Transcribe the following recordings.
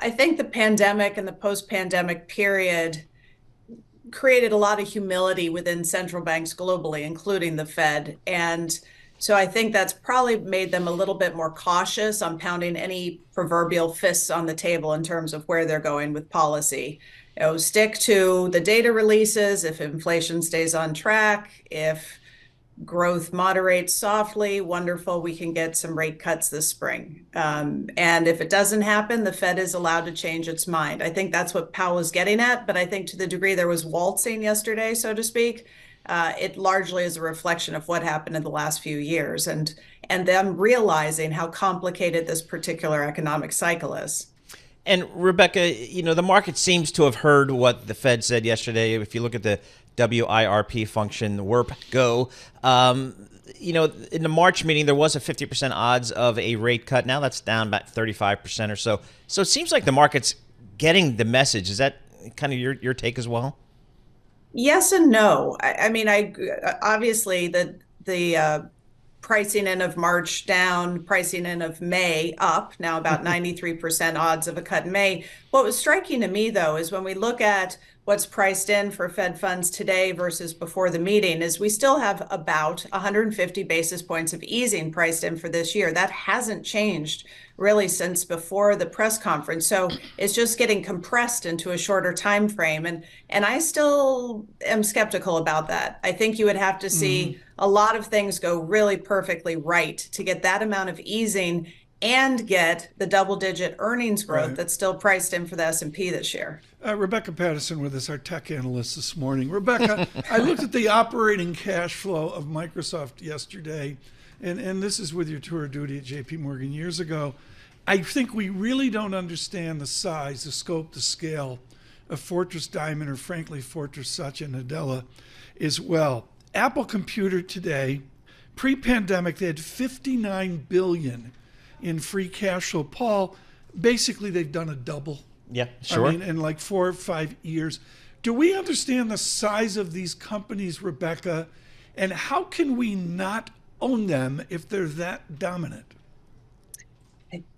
I think the pandemic and the post-pandemic period created a lot of humility within central banks globally, including the Fed. And so I think that's probably made them a little bit more cautious on pounding any proverbial fists on the table in terms of where they're going with policy. Stick to the data releases. If inflation stays on track, if growth moderates softly, wonderful, we can get some rate cuts this spring. And if it doesn't happen, the Fed is allowed to change its mind. I think that's what Powell is getting at. But I think to the degree there was waltzing yesterday, so to speak, it largely is a reflection of what happened in the last few years and them realizing how complicated this particular economic cycle is. And Rebecca, the market seems to have heard what the Fed said yesterday. If you look at the WIRP function, the WIRP go, in the March meeting, there was a 50% odds of a rate cut. Now that's down about 35% or so. So it seems like the market's getting the message. Is that kind of your take as well? Yes and no. I mean, obviously the pricing in of March down, pricing in of May up, now about 93% odds of a cut in May. What was striking to me, though, is when we look at what's priced in for Fed funds today versus before the meeting, is we still have about 150 basis points of easing priced in for this year. That hasn't changed really since before the press conference. So it's just getting compressed into a shorter time frame. And I still am skeptical about that. I think you would have to see a lot of things go really perfectly right to get that amount of easing and get the double-digit earnings growth that's still priced in for the S&P this year. Rebecca Patterson with us, our tech analyst this morning. Rebecca, I looked at the operating cash flow of Microsoft yesterday, and this is with your tour of duty at JP Morgan years ago. I think we really don't understand the size, the scope, the scale of Fortress Diamond, or frankly, Fortress Satya Nadella as well. Apple Computer today, pre-pandemic, they had $59 billion in free cash flow. Paul, basically they've done a double. Yeah, sure. I mean, in like 4 or 5 years. Do we understand the size of these companies, Rebecca? And how can we not own them if they're that dominant?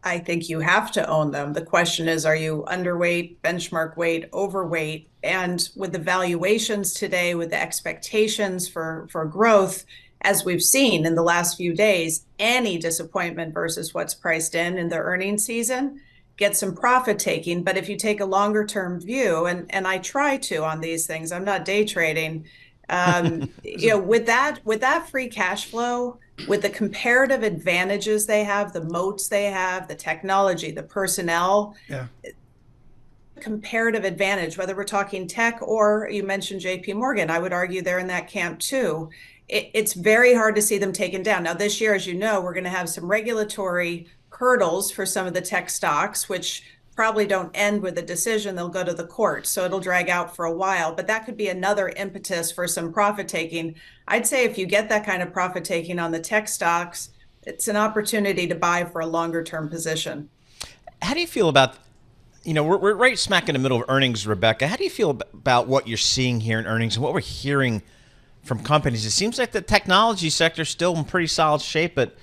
I think you have to own them. The question is, are you underweight, benchmark weight, overweight? And with the valuations today, with the expectations for growth, as we've seen in the last few days, any disappointment versus what's priced in the earnings season gets some profit taking. But if you take a longer term view, and I try to on these things, I'm not day trading, with that free cash flow, with the comparative advantages they have, the moats they have, the technology, the personnel, comparative advantage, whether we're talking tech or you mentioned JP Morgan, I would argue they're in that camp too. It's very hard to see them taken down. Now, this year, as you know, we're going to have some regulatory hurdles for some of the tech stocks, which probably don't end with a decision. They'll go to the court. So it'll drag out for a while. But that could be another impetus for some profit taking. I'd say if you get that kind of profit taking on the tech stocks, it's an opportunity to buy for a longer term position. How do you feel about, we're right smack in the middle of earnings, Rebecca. How do you feel about what you're seeing here in earnings and what we're hearing from companies? It seems like the technology sector is still in pretty solid shape, but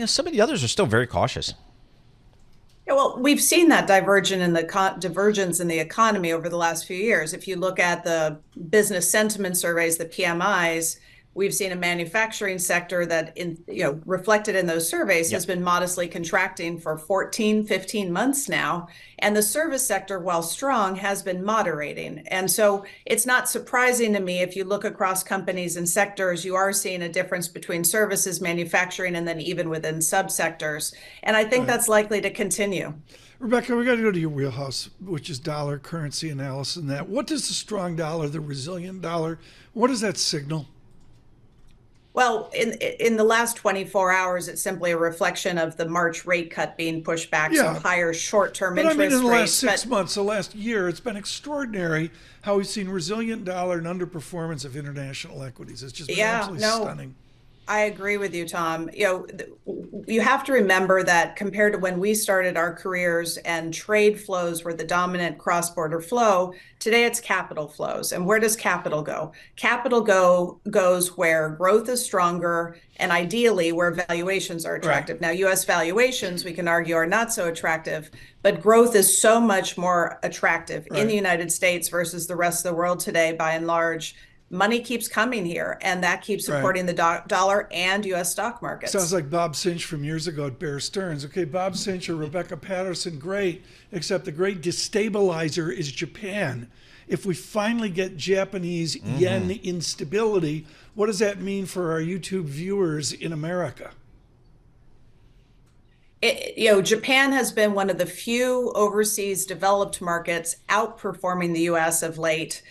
some of the others are still very cautious. Yeah, well, we've seen that divergence in the economy over the last few years. If you look at the business sentiment surveys, the PMIs, we've seen a manufacturing sector that, reflected in those surveys, has been modestly contracting for 14, 15 months now. And the service sector, while strong, has been moderating. And so it's not surprising to me if you look across companies and sectors, you are seeing a difference between services, manufacturing, and then even within subsectors. And I think that's likely to continue. Rebecca, we got to go to your wheelhouse, which is dollar currency analysis and that. What does the strong dollar, the resilient dollar, what does that signal? Well, in the last 24 hours, it's simply a reflection of the March rate cut being pushed back, so higher short-term interest rates. But I mean, in the last 6 months, the last year, it's been extraordinary how we've seen resilient dollar and underperformance of international equities. It's just been absolutely stunning. I agree with you, Tom. You have to remember that compared to when we started our careers and trade flows were the dominant cross-border flow, today it's capital flows. And where does capital go? Goes where growth is stronger and ideally where valuations are attractive. Right. Now, U.S. valuations, we can argue, are not so attractive, but growth is so much more attractive in the United States versus the rest of the world today, by and large. Money keeps coming here, and that keeps supporting the dollar and U.S. stock markets. Sounds like Bob Sinch from years ago at Bear Stearns. Okay, Bob Sinch or Rebecca Patterson, great, except the great destabilizer is Japan. If we finally get Japanese yen instability, what does that mean for our YouTube viewers in America? Japan has been one of the few overseas developed markets outperforming the U.S. of late.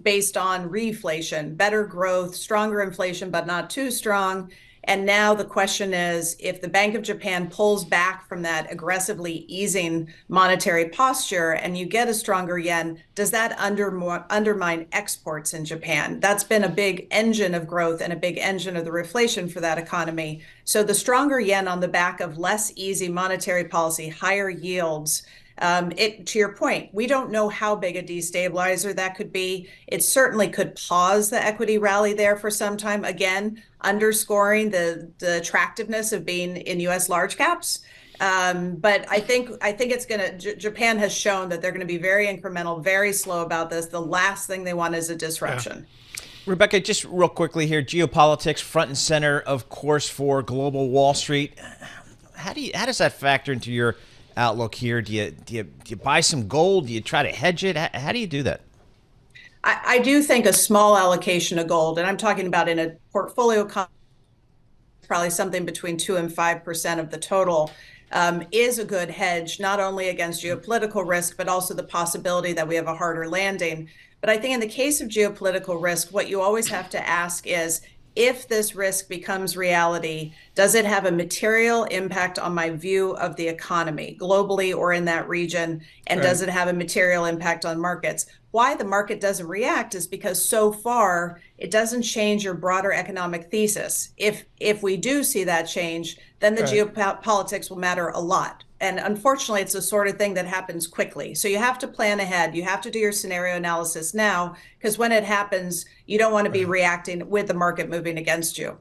Based on reflation, better growth, stronger inflation, but not too strong. And now the question is, if the Bank of Japan pulls back from that aggressively easing monetary posture and you get a stronger yen, does that undermine exports in Japan? That's been a big engine of growth and a big engine of the reflation for that economy. So the stronger yen on the back of less easy monetary policy, higher yields, to your point, we don't know how big a destabilizer that could be. It certainly could pause the equity rally there for some time, again, underscoring the attractiveness of being in U.S. large caps. But I think it's going to, Japan has shown that they're going to be very incremental, very slow about this. The last thing they want is a disruption. Yeah. Rebecca, just real quickly here, geopolitics front and center, of course, for global Wall Street. How does that factor into your outlook here? Do you buy some gold? Do you try to hedge it? How do you do that? I do think a small allocation of gold, and I'm talking about in a portfolio, probably something between 2 and 5% of the total, is a good hedge, not only against geopolitical risk, but also the possibility that we have a harder landing. But I think in the case of geopolitical risk, what you always have to ask is, if this risk becomes reality, does it have a material impact on my view of the economy globally or in that region? And does it have a material impact on markets? Why the market doesn't react is because so far it doesn't change your broader economic thesis. If we do see that change, then the geopolitics will matter a lot. And unfortunately, it's the sort of thing that happens quickly. So you have to plan ahead. You have to do your scenario analysis now, because when it happens, you don't want to be reacting with the market moving against you.